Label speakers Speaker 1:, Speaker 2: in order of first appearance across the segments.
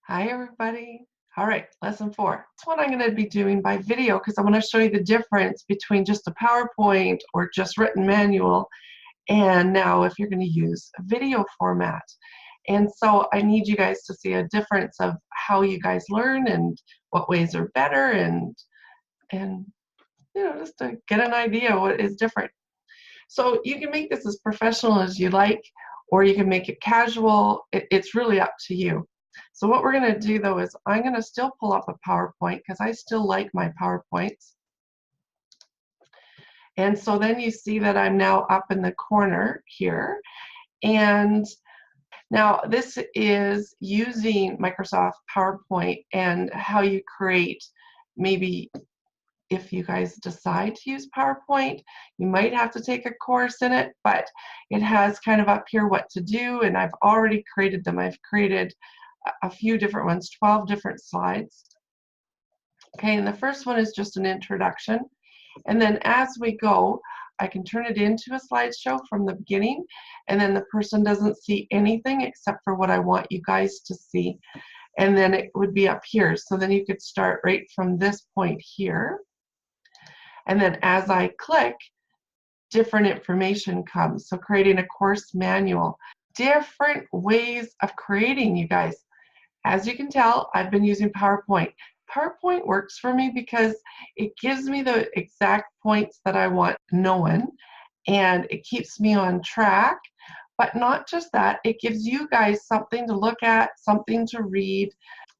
Speaker 1: Hi, everybody. All right, lesson 4. This one I'm going to be doing by video because I want to show you the difference between just a PowerPoint or just written manual and now if you're going to use a video format. And so I need you guys to see a difference of how you guys learn and what ways are better and just to get an idea what is different. So you can make this as professional as you like, or you can make it casual. It's really up to you. So what we're going to do though is I'm going to still pull up a PowerPoint because I still like my PowerPoints. And so then you see that I'm now up in the corner here. And now this is using Microsoft PowerPoint and how you create, maybe if you guys decide to use PowerPoint, you might have to take a course in it, but it has kind of up here what to do, and I've already created them. I've created a few different ones, 12 different slides. Okay, and the first one is just an introduction, and then as we go, I can turn it into a slideshow from the beginning, and then the person doesn't see anything except for what I want you guys to see, and then it would be up here. So then you could start right from this point here. And then as I click, different information comes. So creating a course manual, different ways of creating, you guys. As you can tell, I've been using PowerPoint. PowerPoint works for me because it gives me the exact points that I want known, and it keeps me on track. But not just that, it gives you guys something to look at, something to read.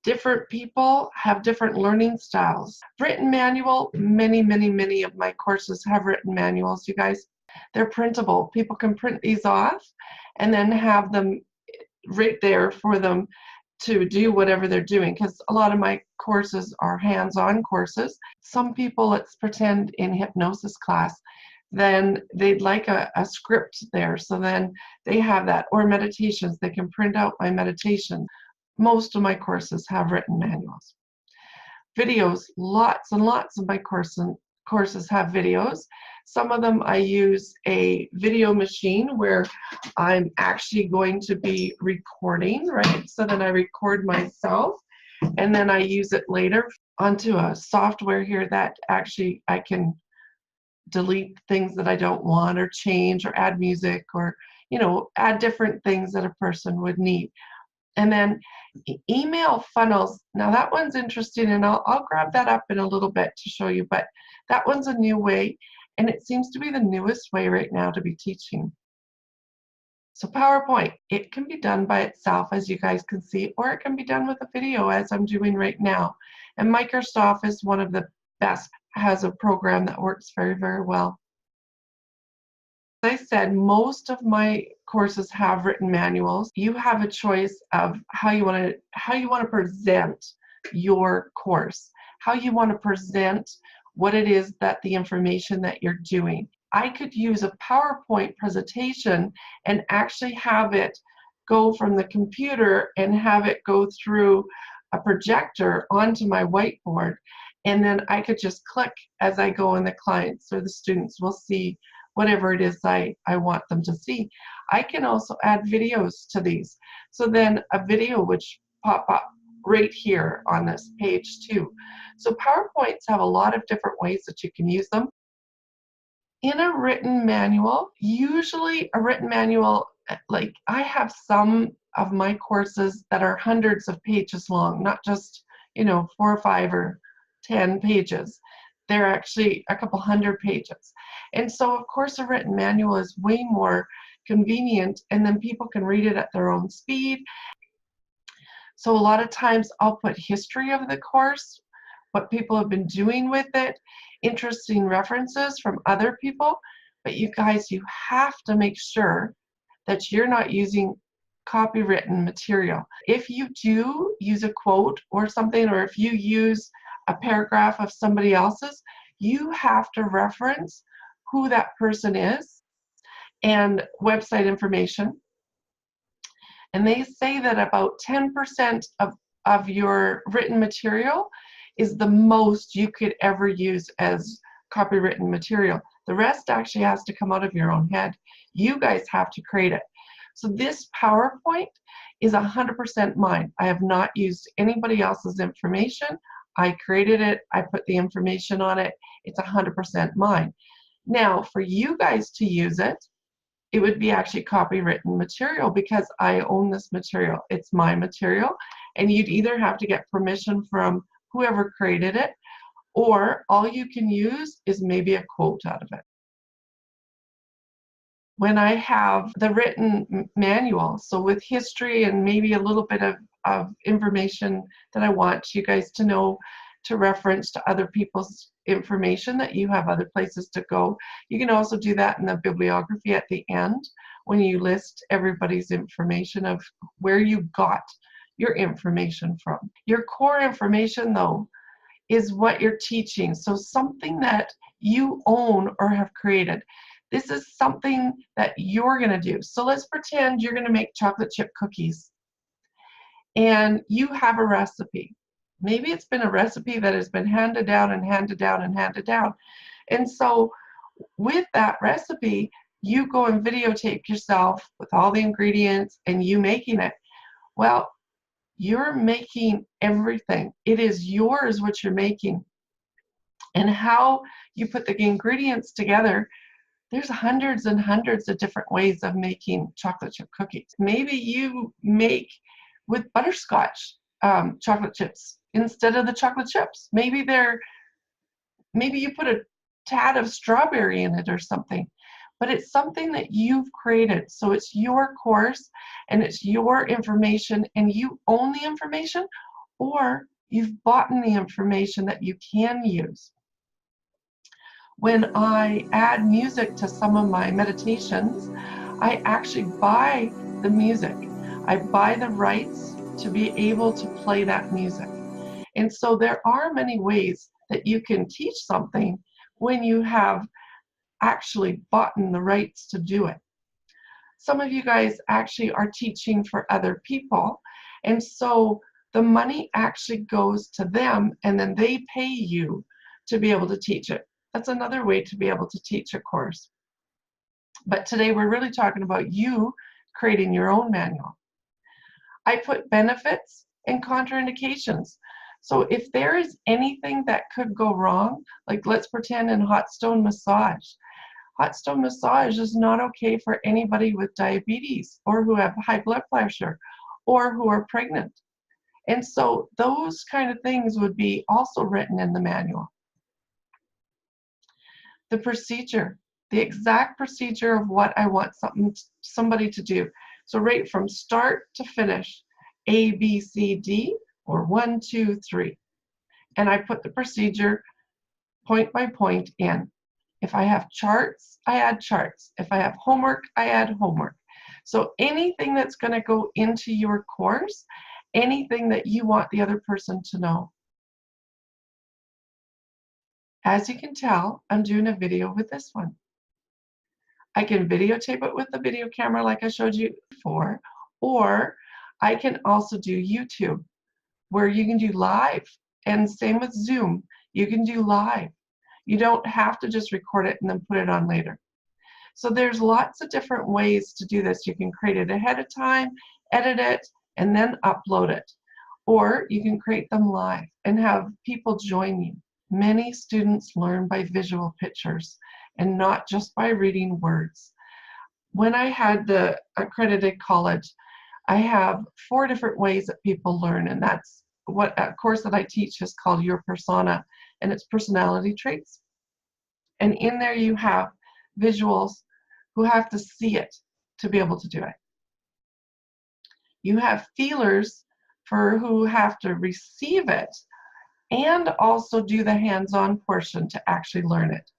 Speaker 1: Different people have different learning styles. Written manual, many of my courses have written manuals, you guys. They're printable. People can print these off and then have them right there for them to do whatever they're doing, because a lot of my courses are hands-on courses. Some people, let's pretend in hypnosis class, then they'd like a script there, so then they have that, or meditations, they can print out my meditation. Most of my courses have written manuals. Videos, lots and lots of my courses have videos. Some of them I use a video machine where I'm actually going to be recording, right? So then I record myself and then I use it later onto a software here that actually I can delete things that I don't want or change or add music or, add different things that a person would need. And then email funnels. Now that one's interesting, and I'll grab that up in a little bit to show you, but that one's a new way, and it seems to be the newest way right now to be teaching. So PowerPoint, it can be done by itself, as you guys can see, or it can be done with a video, as I'm doing right now. And Microsoft is one of the best, has a program that works very well. As I said, most of my courses have written manuals. You have a choice of how you want to present your course, how you want to present what it is that the information that you're doing. I could use a PowerPoint presentation and actually have it go from the computer and have it go through a projector onto my whiteboard, and then I could just click as I go, and the clients or the students will see whatever it is I want them to see. I can also add videos to these. So then a video would pop up right here on this page too. So PowerPoints have a lot of different ways that you can use them. In a written manual, usually a written manual, like I have some of my courses that are hundreds of pages long, not just, 4 or 5 or 10 pages. They're actually a couple hundred pages. And so, of course, a written manual is way more convenient, and then people can read it at their own speed. So a lot of times I'll put history of the course, what people have been doing with it, interesting references from other people. But you guys, you have to make sure that you're not using copywritten material. If you do use a quote or something, or if you use a paragraph of somebody else's, you have to reference who that person is and website information. And they say that about 10% of your written material is the most you could ever use as copywritten material. The rest actually has to come out of your own head. You guys have to create it. So this PowerPoint is 100% mine. I have not used anybody else's information. I created it, I put the information on it, it's 100% mine. Now, for you guys to use it, it would be actually copywritten material because I own this material. It's my material, and you'd either have to get permission from whoever created it, or all you can use is maybe a quote out of it. When I have the written manual, so with history and maybe a little bit of information that I want you guys to know to reference to other people's information that you have other places to go. You can also do that in the bibliography at the end when you list everybody's information of where you got your information from. Your core information, though, is what you're teaching. So something that you own or have created. This is something that you're going to do. So let's pretend you're going to make chocolate chip cookies and you have a recipe. Maybe it's been a recipe that has been handed down and handed down and handed down. And so with that recipe, you go and videotape yourself with all the ingredients and you making it. Well, you're making everything. It is yours what you're making. And how you put the ingredients together, there's hundreds and hundreds of different ways of making chocolate chip cookies. Maybe you make with butterscotch chocolate chips instead of the chocolate chips. Maybe you put a tad of strawberry in it or something. But it's something that you've created. So it's your course and it's your information, and you own the information, or you've bought the information that you can use. When I add music to some of my meditations, I actually buy the music. I buy the rights to be able to play that music. And so there are many ways that you can teach something when you have actually bought the rights to do it. Some of you guys actually are teaching for other people, and so the money actually goes to them and then they pay you to be able to teach it. That's another way to be able to teach a course. But today we're really talking about you creating your own manual. I put benefits and contraindications. So if there is anything that could go wrong, like let's pretend in hot stone massage. Hot stone massage is not okay for anybody with diabetes or who have high blood pressure or who are pregnant. And so those kind of things would be also written in the manual. The procedure, the exact procedure of what I want somebody to do. So right from start to finish, A, B, C, D, or 1, 2, 3. And I put the procedure point by point in. If I have charts, I add charts. If I have homework, I add homework. So anything that's going to go into your course, anything that you want the other person to know. As you can tell, I'm doing a video with this one. I can videotape it with the video camera like I showed you before, or I can also do YouTube, where you can do live, and same with Zoom, you can do live. You don't have to just record it and then put it on later. So there's lots of different ways to do this. You can create it ahead of time, edit it, and then upload it. Or you can create them live and have people join you. Many students learn by visual pictures and not just by reading words. When I had the accredited college, I have 4 different ways that people learn, and that's what a course that I teach is called Your Persona, and it's personality traits. And in there you have visuals who have to see it to be able to do it. You have feelers for who have to receive it and also do the hands-on portion to actually learn it.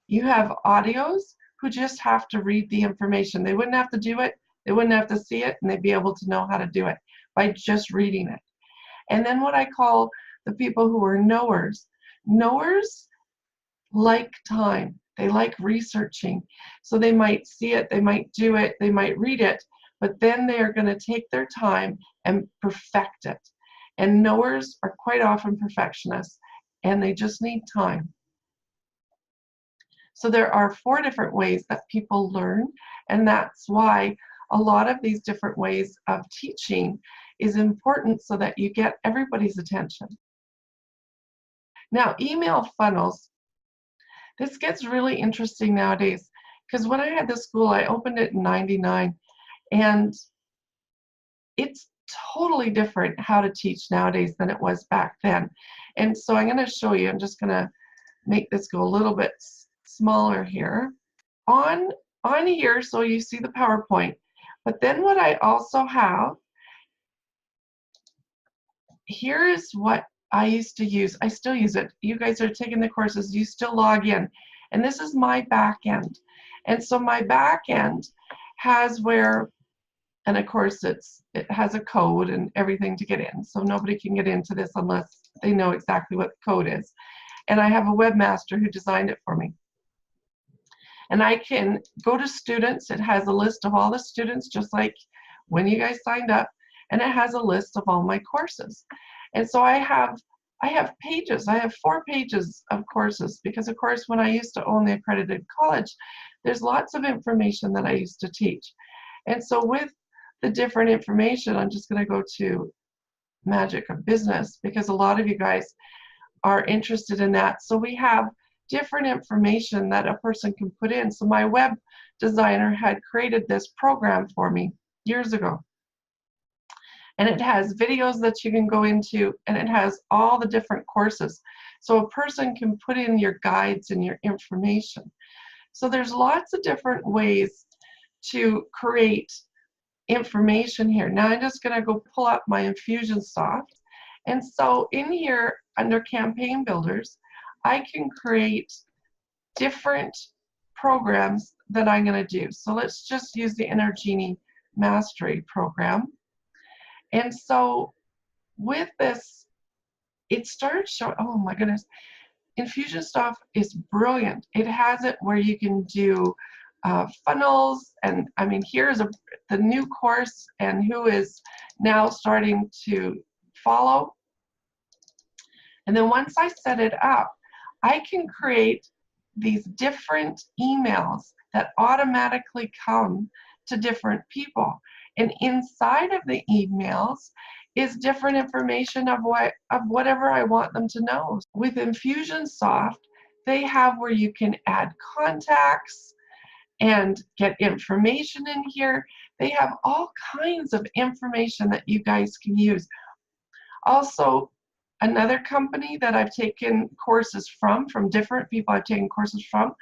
Speaker 1: You have audios who just have to read the information. They wouldn't have to do it, they wouldn't have to see it, and they'd be able to know how to do it by just reading it. And then what I call the people who are knowers. Knowers like time. They like researching. So they might see it, they might do it, they might read it, but then they are going to take their time and perfect it. And knowers are quite often perfectionists, and they just need time. So there are 4 different ways that people learn, and that's why a lot of these different ways of teaching is important so that you get everybody's attention. Now, email funnels, this gets really interesting nowadays because when I had this school, I opened it in '99, and it's totally different how to teach nowadays than it was back then. And so I'm going to show you, I'm just going to make this go a little bit smaller here. On here, so you see the PowerPoint, but then what I also have here is what I used to use. I still use it. You guys are taking the courses, you still log in. And this is my back end. And so my back end has where, and of course it has a code and everything to get in. So nobody can get into this unless they know exactly what the code is. And I have a webmaster who designed it for me. And I can go to students. It has a list of all the students, just like when you guys signed up, and it has a list of all my courses. And so I have pages. I have 4 pages of courses because, of course, when I used to own the accredited college, there's lots of information that I used to teach. And so with the different information, I'm just going to go to Magic of Business because a lot of you guys are interested in that. So we have different information that a person can put in. So my web designer had created this program for me years ago. And it has videos that you can go into, and it has all the different courses. So a person can put in your guides and your information. So there's lots of different ways to create information here. Now I'm just going to go pull up my Infusionsoft. And so in here, under Campaign Builders, I can create different programs that I'm going to do. So let's just use the Energenie Mastery program. And so with this, it started showing, oh my goodness, Infusionsoft is brilliant. It has it where you can do funnels, and I mean, here's the new course and who is now starting to follow. And then once I set it up, I can create these different emails that automatically come to different people. And inside of the emails is different information of whatever I want them to know. With Infusionsoft, they have where you can add contacts and get information in here. They have all kinds of information that you guys can use. Also, another company that I've taken courses from different people I've taken courses from,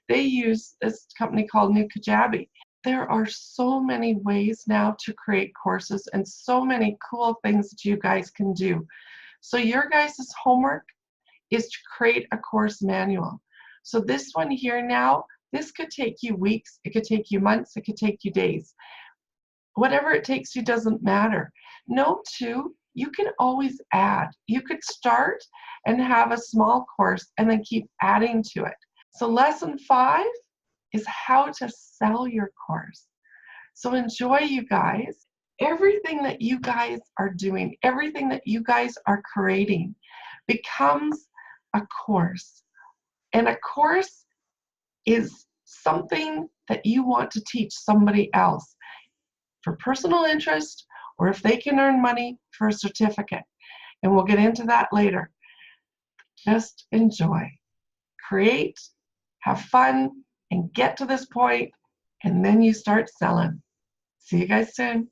Speaker 1: they use this company called New Kajabi. There are so many ways now to create courses and so many cool things that you guys can do. So your guys' homework is to create a course manual. So this one here now, this could take you weeks, it could take you months, it could take you days. Whatever it takes you doesn't matter. Note too, you can always add. You could start and have a small course and then keep adding to it. So lesson 5 is how to sell your course. So enjoy, you guys. Everything that you guys are doing, everything that you guys are creating becomes a course. And a course is something that you want to teach somebody else for personal interest, or if they can earn money for a certificate. And we'll get into that later. Just enjoy, create, have fun, and get to this point, and then you start selling. See you guys soon.